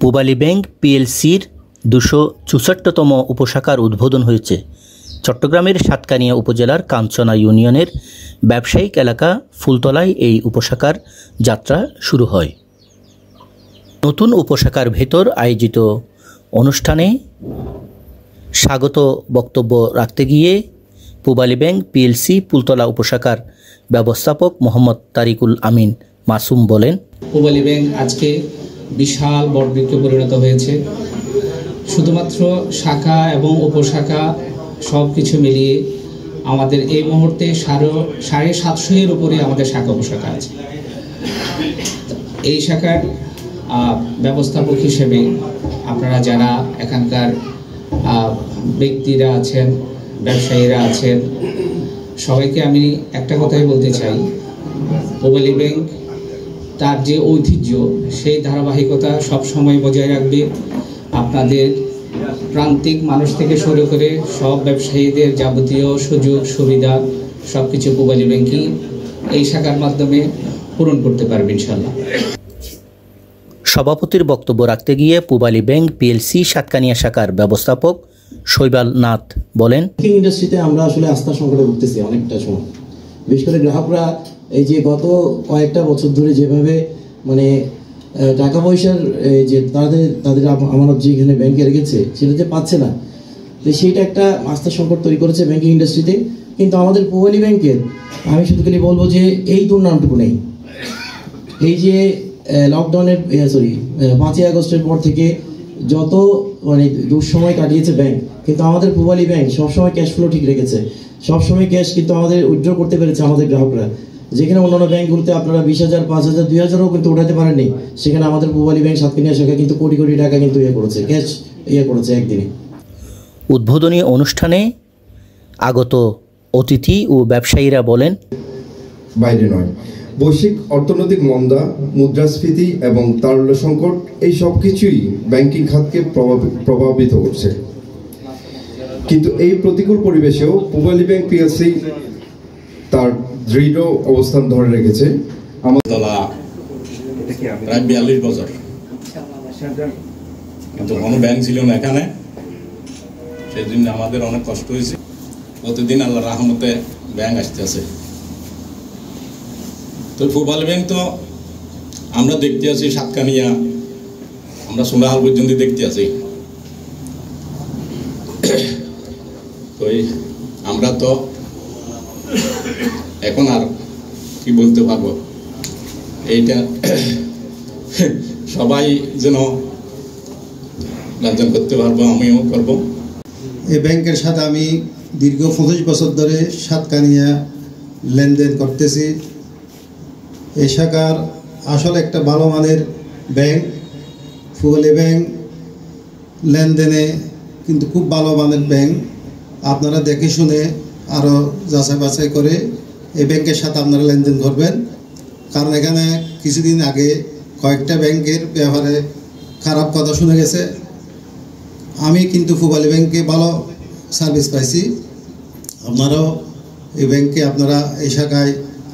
Pubali bank পিএলসির ২৬৪তম উপশাখার উদ্বোধন হয়েছে। চট্টগ্রামের সাতকানিয়া উপজেলার কাঞ্চনা ইউনিয়নের ব্যবসায়িক এলাকা ফুলতলায় এই উপশাখার যাত্রা শুরু হয়। নতুন উপশাখার ভেতর আয়োজিত অনুষ্ঠানে স্বাগত বক্তব্য রাখতে গিয়ে পূবালী ব্যাংক পিএলসি ফুলতলা উপশাখার ব্যবস্থাপক মোহাম্মদ তারিকুল আমিন মাসুম বলেন, পূবালী ব্যাংক আজকে বিশাল বটবৃক্ষে পরিণত হয়েছে। শুধুমাত্র শাখা এবং উপশাখা সব কিছু মিলিয়ে আমাদের এই মুহূর্তে 750-এর উপরে আমাদের শাখা উপশাখা আছে। এই শাখার ব্যবস্থাপক হিসেবে আপনারা যারা এখানকার ব্যক্তিরা আছেন, ব্যবসায়ীরা আছেন, সবাইকে আমি একটা কথাই বলতে চাই, পূবালী ব্যাংক তার যে ঐতিহ্য সেই ধারাবাহিকতা সব সময় বজায় রাখবে। আপনাদের প্রান্তিক মানুষ থেকে শুরু করে সব ব্যবসায়ীদের যাবতীয় সুযোগ সুবিধা সব কিছু পূবালী ব্যাংকই এই শাখার মাধ্যমে পূরণ করতে পারবে ইনশাল্লাহ। সভাপতির বক্তব্য রাখতে গিয়ে পূবালী ব্যাংক পিএলসি সাতকানিয়া শাখার ব্যবস্থাপক শৈবাল নাথ বলেন, ব্যাংকিং ইন্ডাস্ট্রিতে আমরা আসলে আস্থা সংকটে ভুগতেছি অনেকটা সময়। বিশেষ করে গ্রাহকরা এই যে গত কয়েকটা বছর ধরে যেভাবে টাকা পয়সার যে তাদের আমানত যেখানে ব্যাংকে রেখেছে সেটা যে পাচ্ছে না, তো সেইটা একটা আস্থা সংকট তৈরি করেছে ব্যাংকিং ইন্ডাস্ট্রিতে। কিন্তু আমাদের পূবালী ব্যাংকের আমি শুধু খালি বলবো যে এই দুর্নামটুকু নেই। এই যে লকডাউনের 5ই আগস্টের পর থেকে যত দুঃসময় কাটিয়েছে ব্যাংক, কিন্তু আমাদের পূবালী ব্যাংক সবসময় ক্যাশ ফ্লো ঠিক রেখেছে। সবসময় ক্যাশ কিন্তু আমাদের উইথড্র করতে পেরেছে আমাদের গ্রাহকরা। যেখানে অন্যান্য ব্যাংকগুলোতে আপনারা 20,000, 5,000, 2,000ও কিন্তু উঠাতে পারেননি, সেখানে আমাদের পূবালী ব্যাংক সাতকানিয়া শাখা কিন্তু কোটি কোটি টাকা কিন্তু করেছে, ক্যাশ করেছে একদিনে। উদ্বোধনী অনুষ্ঠানে আগত অতিথি ও ব্যবসায়ীরা বলেন, বাইরে নয়, বৈশ্বিক অর্থনৈতিক মন্দা, মুদ্রাস্ফীতি এবং তারল্য সংকট এই সব কিছুই ব্যাংকিং খাতকে প্রভাবিত করছে। কিন্তু এই প্রতিকূল পরিবেশেও পূবালী ব্যাংক পিএলসি তার দৃঢ় অবস্থান ধরে রেখেছে। আমাদের প্রায় 42 বছর, কিন্তু কোনো ব্যাংক ছিল না এখানে, সেই জন্য আমাদের অনেক কষ্ট হয়েছে। প্রতিদিন আল্লাহ রহমতে ব্যাংক আসতেছে। তো পূবালী ব্যাংক তো আমরা দেখতে আছি, সাতকানিয়া আমরা সোনাহাল পর্যন্ত দেখতে আছি। তো আমরা তো এখন আর কি বলতে পারবো, এইটা সবাই যেন লেনদেন করতে পারবো, আমিও করব। এই ব্যাংকের সাথে আমি দীর্ঘ 25 বছর ধরে সাতকানিয়া লেনদেন করতেছি। এই শাখার আসলে একটা ভালো মানের ব্যাংক। পূবালী ব্যাংক লেনদেনে কিন্তু খুব ভালো মানের ব্যাংক। আপনারা দেখে শুনে আরও যাচাই বাছাই করে এই ব্যাংকের সাথে আপনারা লেনদেন করবেন, কারণ এখানে কিছুদিন আগে কয়েকটা ব্যাংকের ব্যাপারে খারাপ কথা শুনে গেছে। আমি কিন্তু পূবালী ব্যাংকে ভালো সার্ভিস পাইছি। আপনারাও এই ব্যাংকে আপনারা এই শাখায়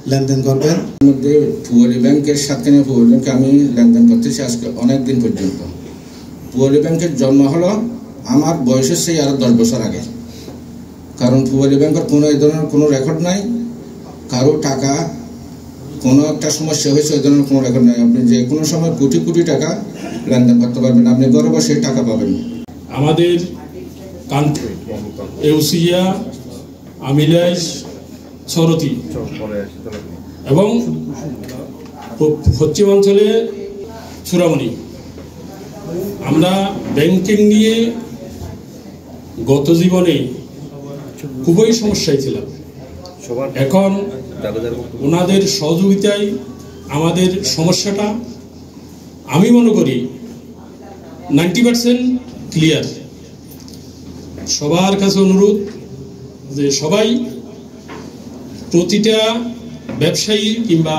লেনদেন করবেন। মধ্যে পূবালী ব্যাংকের সাতকানিয়া পূবালী ব্যাংকে আমি লেনদেন করতেছি আজকে অনেক দিন পর্যন্ত। পূবালী ব্যাংকের জন্ম হলো আমার বয়সের সেই আরও 10 বছর আগে। কারণ পূবালী ব্যাংকের কোনো এই ধরনের কোনো রেকর্ড নাই, কারো টাকা কোনো একটা সমস্যা হয়েছে ওই ধরনের কোনো রেকর্ড নাই। আপনি যে কোনো সময় কোটি কোটি টাকা লেনদেন করতে পারবেন, আপনি ঘরে বসে টাকা পাবেন। আমাদের কান্ট্রি এউসিয়া, আমিলাইজ, সরতি এবং পশ্চিমাঞ্চলে চূড়ামণি, আমরা ব্যাংকিং নিয়ে গত জীবনে খুবই সমস্যায় ছিলাম। এখন ওনাদের সহযোগিতায় আমাদের সমস্যাটা আমি মনে করি 90% ক্লিয়ার। সবার কাছে অনুরোধ যে সবাই, প্রতিটা ব্যবসায়ী কিংবা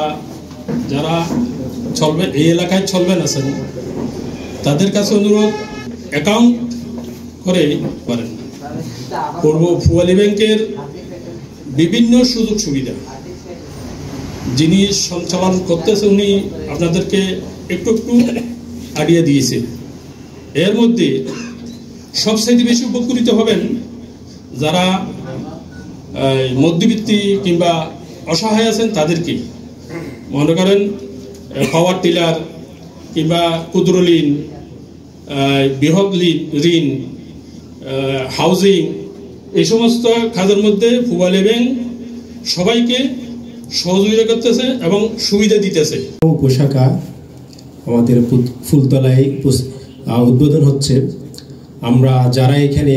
যারা এই এলাকায় চলবেন আছেন, তাদের কাছে অনুরোধ অ্যাকাউন্ট করে পারেন। পূবালী ব্যাংকের বিভিন্ন সুযোগ সুবিধা যিনি সঞ্চালন করতেছে উনি আপনাদেরকে একটু আইডিয়া দিয়েছে। এর মধ্যে সবচেয়ে বেশি উপকৃত হবেন যারা মধ্যবিত্তি কিংবা অসহায় আছেন তাদেরকে। মনে করেন পাওয়ার টিলার কিংবা ক্ষুদ্র ঋণ, বৃহৎ ঋণ, হাউজিং, এই সমস্ত কাজের মধ্যে পূবালী ব্যাংক সবাইকে সহযোগিতা করতেছে এবং সুবিধা দিতেছে। উপশাখা আমাদের ফুলতলায় উদ্বোধন হচ্ছে। আমরা যারা এখানে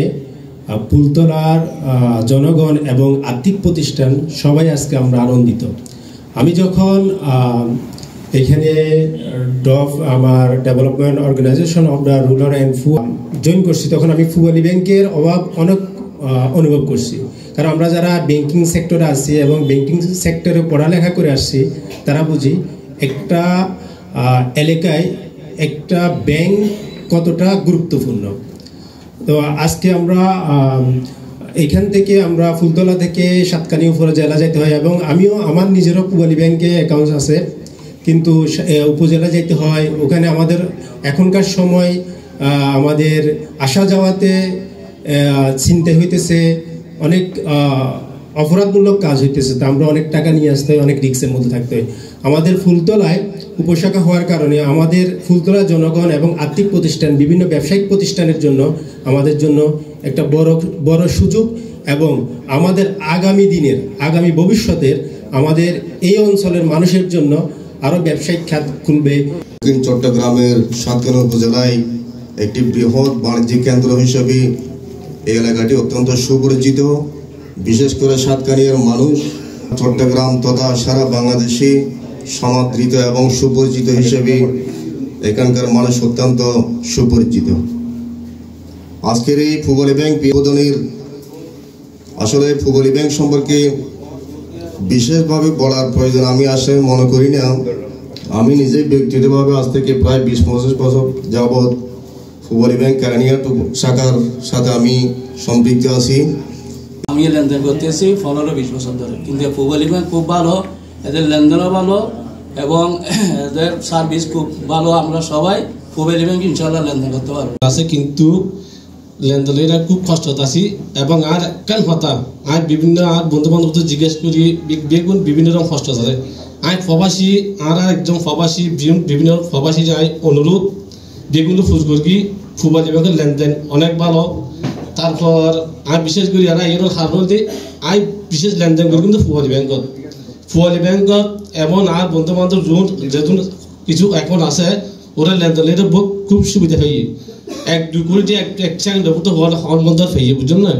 ফুলতলার জনগণ এবং আর্থিক প্রতিষ্ঠান সবাই আজকে আমরা আনন্দিত। আমি যখন এখানে আমার development organisation of the rural and join করছি, তখন আমি পূবালী ব্যাংকের অভাব অনেক অনুভব করছি। কারণ আমরা যারা ব্যাংকিং সেক্টরে আছি এবং ব্যাংকিং সেক্টরে পড়ালেখা করে আসছি, তারা বুঝি একটা এলাকায় একটা ব্যাংক কতটা গুরুত্বপূর্ণ। তো আজকে আমরা এখান থেকে আমরা ফুলতলা থেকে সাতকানিয়া উপজেলা যেতে হয়, এবং আমিও আমার নিজেরও পূবালী ব্যাংকে অ্যাকাউন্ট আছে, কিন্তু উপজেলা যেতে হয়। ওখানে আমাদের এখনকার সময় আমাদের আসা যাওয়াতে চিন্তা হইতেছে, অনেক অপরাধমূলক কাজ হইতেছে। তা আমরা অনেক টাকা নিয়ে আসতে হয়, অনেক রিস্কের মধ্যে থাকতে হয়। আমাদের ফুলতলায় উপশাখা হওয়ার কারণে আমাদের ফুলতলা জনগণ এবং আর্থিক প্রতিষ্ঠান, বিভিন্ন ব্যবসায়িক প্রতিষ্ঠানের জন্য আমাদের জন্য একটা বড় সুযোগ, এবং আমাদের আগামী দিনের আগামী ভবিষ্যতের আমাদের এই অঞ্চলের মানুষের জন্য আরো ব্যবসায়িক খাত খুলবে। চট্টগ্রামের সাতকানিয়া উপজেলায় একটি বৃহৎ বাণিজ্যিক কেন্দ্র হিসেবে এই এলাকাটি অত্যন্ত সুপরিচিত। বিশেষ করে সাতকানিয়ার মানুষ চট্টগ্রাম তথা সারা বাংলাদেশে সমাদৃত এবং সুপরিচিত হিসেবে এখানকার মানুষ অত্যন্ত সুপরিচিত। আজকের এই পূবালী ব্যাংক উদ্বোধনের আসলে পূবালী ব্যাংক সম্পর্কে বিশেষভাবে বলার প্রয়োজন আমি আসলে মনে করি না। আমি নিজে ব্যক্তিগতভাবে আজ থেকে প্রায় 20-25 বছর যাবৎ পূবালী ব্যাংক কারানিয়া শাখার সাথে আমি সম্পৃক্ত আছি। আমি লেনদেন করতেছি 15-20 বছর ধরে, কিন্তু পূবালী ব্যাংক খুব ভালো, এদের লেনদেনও ভালো এবং এদের সার্ভিস খুব ভালো। আমরা সবাই পূবালী ব্যাংক ইনশাআল্লাহ লেনদেন করতে পারবো আছে, কিন্তু লেনদেনেরা খুব কষ্ট আছি। এবং আর কেন হতা আর বিভিন্ন আর বন্ধু বান্ধব জিজ্ঞেস করি বেগুন বিভিন্ন রকম কষ্ট আছে। আই প্রবাসী আর একজন প্রবাসী বিভিন্ন প্রবাসী যাই অনুরোধ বেগুলো ফুজ করি পূবালী ব্যাংকের লেনদেন অনেক ভালো। তারপর আমি বিশেষ করে আর এর কারণ দিয়ে আই বিশেষ লেনদেন করি কিন্তু পূবালী ব্যাংকত এমন আর বন্ধু বান্ধব যেহেতু কিছু এখন আছে ওরা লেনদেনের খুব সুবিধা পাই। 1-2 কোটি এক সেকেন্ড তো হওয়ার মধ্যে পাইয়ে, বুঝলেন না।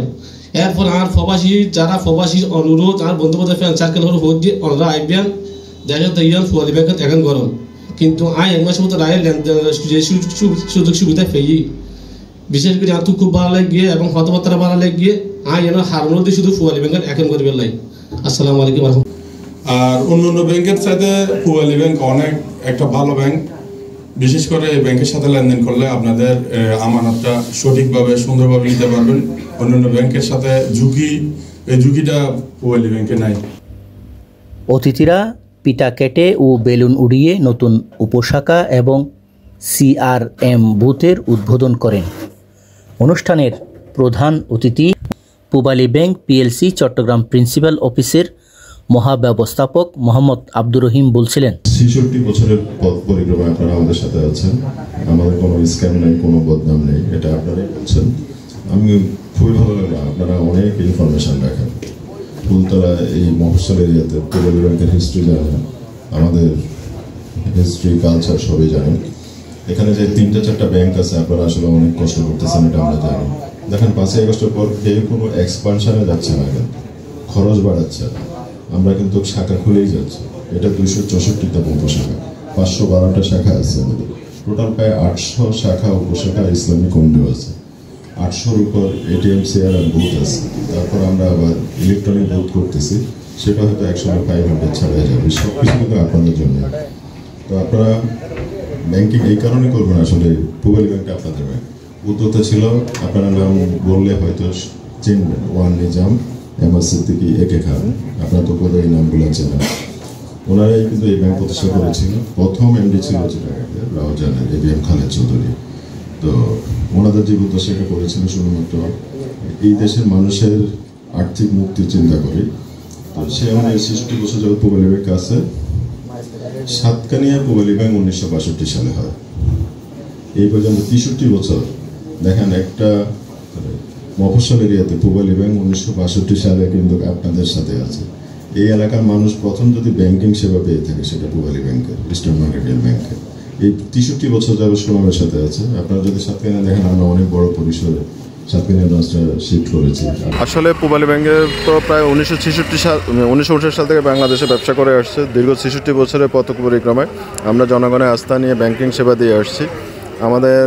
এরপর আর প্রবাসী যারা প্রবাসীর অনুরোধ আর বন্ধু বান্ধব ফ্রেন্ড সার্কেল হল ভোট দিয়ে ওনারা আইবেন দেখা তাইয়ান পূবালী ব্যাংকত এখন গরম, কিন্তু আই এক মাসের মতো রায় লেনদেনের সুযোগ সুবিধা পাই। বিশেষ করে আর খুব ভালো লাগে এবং কথাবার্তা ভালো লাগে। আই এর হারমোন দিয়ে শুধু পূবালী ব্যাংকের এখন করে বেলাই। আসসালামু আলাইকুম। আর অন্যান্য ব্যাংকের সাথে পূবালী ব্যাংক অনেক একটা ভালো ব্যাংক। বিশেষ করে এই ব্যাংকের সাথে লেনদেন করলে আপনাদের আমানতটা সঠিকভাবে সুন্দরভাবে নিতে পারবেন। অন্যান্য ব্যাংকের সাথে এই ঝুঁকিটা পূবালী ব্যাংকে নাই। অতিথিরা পিঠা কেটে ও বেলুন উড়িয়ে নতুন উপশাখা এবং CRM বুথের উদ্বোধন করেন। অনুষ্ঠানের প্রধান অতিথি Pubali bank PLC Chittagong principal অফিসের মহাব্যবস্থাপক মোহাম্মদ আব্দুর রহিম বলছিলেন, 66 বছরের পথ পরিক্রমায় আপনারা আমাদের সাথে আছেন। আমাদের কোনো স্ক্যাম নেই, কোনো বদনাম নেই, এটা আপনারাই বলছেন। আমি খুবই ভালো লাগলো, আপনারা অনেক ইনফরমেশন রাখেন। ফুলতলা এই মফস্বল এরিয়াতে পূবালী ব্যাংকের হিস্ট্রি জানেন, আমাদের হিস্ট্রি কালচার সবই জানেন। এখানে যে 3-4টা ব্যাংক আছে, আপনারা আসলে অনেক কষ্ট করতেছেন, এটা আমরা জানি। দেখেন 5ই আগস্টের পর কেউ কোনো এক্সপানশনে যাচ্ছে না, কিন্তু খরচ বাড়াচ্ছে। আমরা কিন্তু শাখা খুলেই যাচ্ছি। এটা 264টা উপশাখা, 512টা শাখা আছে আমাদের। টোটাল প্রায় 800 শাখা উপশাখা ইসলামিক ওন্ডো আছে। 800-র উপর ATM CRM বুথ আছে। তারপর আমরা আবার ইলেকট্রনিক বুথ করতেছি, সেটা হয়তো 100-500 ছাড়াই যাবে। সব কিছু কিন্তু আপনাদের জন্য। তো আপনারা ব্যাংকিং এই কারণে করবেন, আসলে পূবালী ব্যাংকটা আপনাদের ব্যাংক। উদ্যোক্তা ছিল, আপনারা নাম বললে হয়তো চিনবেন, ওয়ান নিজাম, এমএস সিদ্দিকী, একে খান, আপনারা তো করে এই নামগুলো চেনেন। ওনারাই কিন্তু এই ব্যাংক প্রতিষ্ঠা করেছিল। প্রথম MD ছিল চিটাগাংয়ের রাউজানের ABM খালেদ চৌধুরী। তো ওনাদের যে উদ্দেশ্যটা করেছিল শুধুমাত্র এই দেশের মানুষের আর্থিক মুক্তি চিন্তা করে। তো সে আমাদের ৬৬ বছর যাবৎ পূবালী ব্যাংক আছে। সাতকানিয়া পূবালী ব্যাংক 1962 সালে হয়। এই পর্যন্ত ৬৩ বছর দেখেন একটা মফস্বল এরিয়াতে পূবালী ব্যাংক 1962 সালে কিন্তু আপনাদের সাথে আছে। এই এলাকার মানুষ প্রথম যদি ব্যাংকিং সেবা পেয়ে থাকে সেটা পূবালী ব্যাংকের, ইস্টার্ন মার্কেন্টাইল ব্যাংকের। এই ৬৩ বছর যাবৎ সুনামের সাথে আছে। আপনারা যদি সাতকানিয়া দেখেন আমরা অনেক বড় পরিসরে সাতকানিয়া ব্রাঞ্চটা শিফট করেছি। আসলে পূবালী ব্যাংকের তো প্রায় 1959 সাল থেকে বাংলাদেশে ব্যবসা করে আসছে। দীর্ঘ ৬৬ বছরের পথ পরিক্রমায় আমরা জনগণের আস্থা নিয়ে ব্যাংকিং সেবা দিয়ে আসছি। আমাদের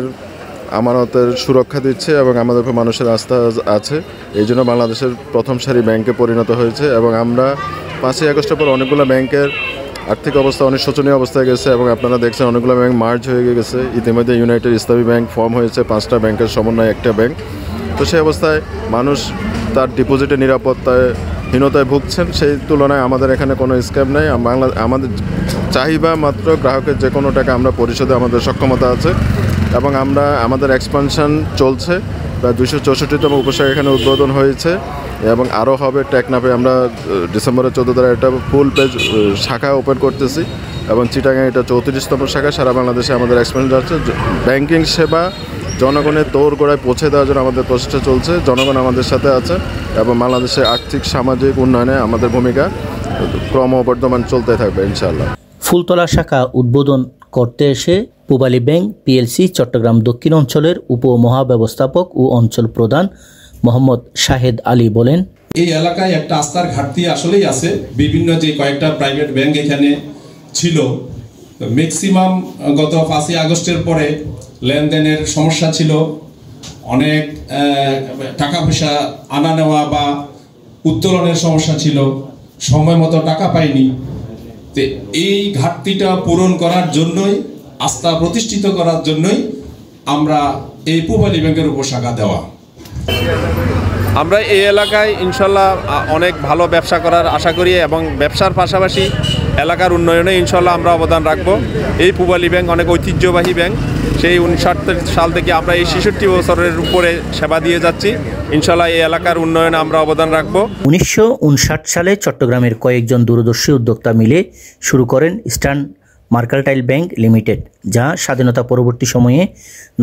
আমানতের সুরক্ষা দিচ্ছে এবং আমাদের উপর মানুষের আস্থা আছে। এই জন্য বাংলাদেশের প্রথম সারি ব্যাংকে পরিণত হয়েছে এবং আমরা 5ই আগস্টের পর অনেকগুলো ব্যাংকের আর্থিক অবস্থা অনেক শোচনীয় অবস্থায় গেছে এবং আপনারা দেখছেন অনেকগুলো ব্যাংক মার্জ হয়ে গেছে। ইতিমধ্যে ইউনাইটেড ইসলামী ব্যাংক ফর্ম হয়েছে, 5টা ব্যাংকের সমন্বয়ে একটা ব্যাংক। তো সেই অবস্থায় মানুষ তার ডিপোজিটের নিরাপত্তায় হীনতায় ভুগছেন। সেই তুলনায় আমাদের এখানে কোনো স্ক্যাম নেই। আমাদের চাহিদা মাত্র গ্রাহকের যে কোনো টাকা আমরা পরিশোধে আমাদের সক্ষমতা আছে এবং আমাদের এক্সপানশন চলছে। প্রায় 264তম উপশাখা এখানে উদ্বোধন হয়েছে এবং আরও হবে। টেকনাফে আমরা ডিসেম্বরের 14 তারিখে একটা ফুল পেজ শাখা ওপেন করতেছি এবং চিটাগাং এটা 34তম শাখা। সারা বাংলাদেশে আমাদের এক্সপানশন যাচ্ছে। ব্যাংকিং সেবা জনগণের দৌড় গোড়ায় পৌঁছে দেওয়ার জন্য আমাদের প্রচেষ্টা চলছে। জনগণ আমাদের সাথে আছে এবং বাংলাদেশের আর্থিক সামাজিক উন্নয়নে আমাদের ভূমিকা ক্রমবর্ধমান চলতে থাকবে ইনশাআল্লাহ। ফুলতলা শাখা উদ্বোধন করতে এসে পূবালী ব্যাংক পিএলসি চট্টগ্রাম দক্ষিণ অঞ্চলের উপমহাব্যবস্থাপক ও অঞ্চল প্রধান মোহাম্মদ শাহেদ আলী বলেন, এই এলাকায় একটা আস্থার ঘাটতি আসলেই আছে। বিভিন্ন যে কয়েকটা প্রাইভেট ব্যাংক এখানে ছিল, ম্যাক্সিমাম গত 5ই আগস্টের পরে লেনদেনের সমস্যা ছিল। অনেক টাকা পয়সা আনা নেওয়া বা উত্তোলনের সমস্যা ছিল, সময় মতো টাকা পাইনি। তো এই ঘাটতিটা পূরণ করার জন্যই, আস্থা প্রতিষ্ঠিত করার জন্যই আমরা এই পূবালী ব্যাংকের উপশাখা দেওয়া। আমরা এই এলাকায় ইনশাল্লাহ অনেক ভালো ব্যবসা করার আশা করি এবং ব্যবসার পাশাপাশি এলাকার উন্নয়নে ইনশাল্লাহ আমরা অবদান রাখব। এই পূবালী ব্যাংক অনেক ঐতিহ্যবাহী ব্যাংক। সেই 59 সাল থেকে আমরা এই 66 বছরের উপরে সেবা দিয়ে যাচ্ছি। ইনশাল্লাহ এই এলাকার উন্নয়নে আমরা অবদান রাখব। 1959 সালে চট্টগ্রামের কয়েকজন দূরদর্শী উদ্যোক্তা মিলে শুরু করেন ইস্টার্ন মার্কেন্টাইল ব্যাংক লিমিটেড, যা স্বাধীনতা পরবর্তী সময়ে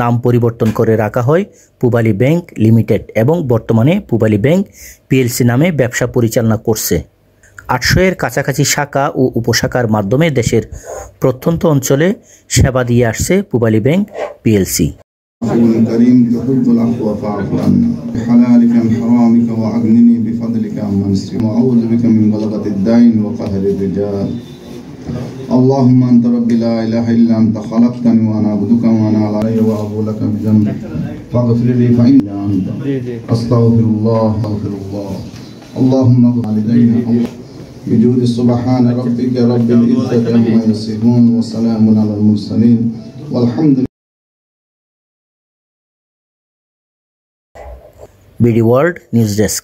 নাম পরিবর্তন করে রাখা হয় পূবালী ব্যাংক লিমিটেড এবং বর্তমানে পূবালী ব্যাংক পিএলসি নামে ব্যবসা পরিচালনা করছে। 800-এর কাছাকাছি শাখা ও উপশাখার মাধ্যমে দেশের প্রত্যন্ত অঞ্চলে সেবা দিয়ে আসছে Pubali bank PLC. اللهم أنت ربي لا إله إلا أنت خلقتني وأنا عبدك وأنا علي وأبو لك بذنبي فاغفر لي فإنك أنت أستغفر الله اللهم اغفر والدينا بجود سبحان ربك رب العزة عما يصفون وسلام على المرسلين والحمد لله. BD World News Desk.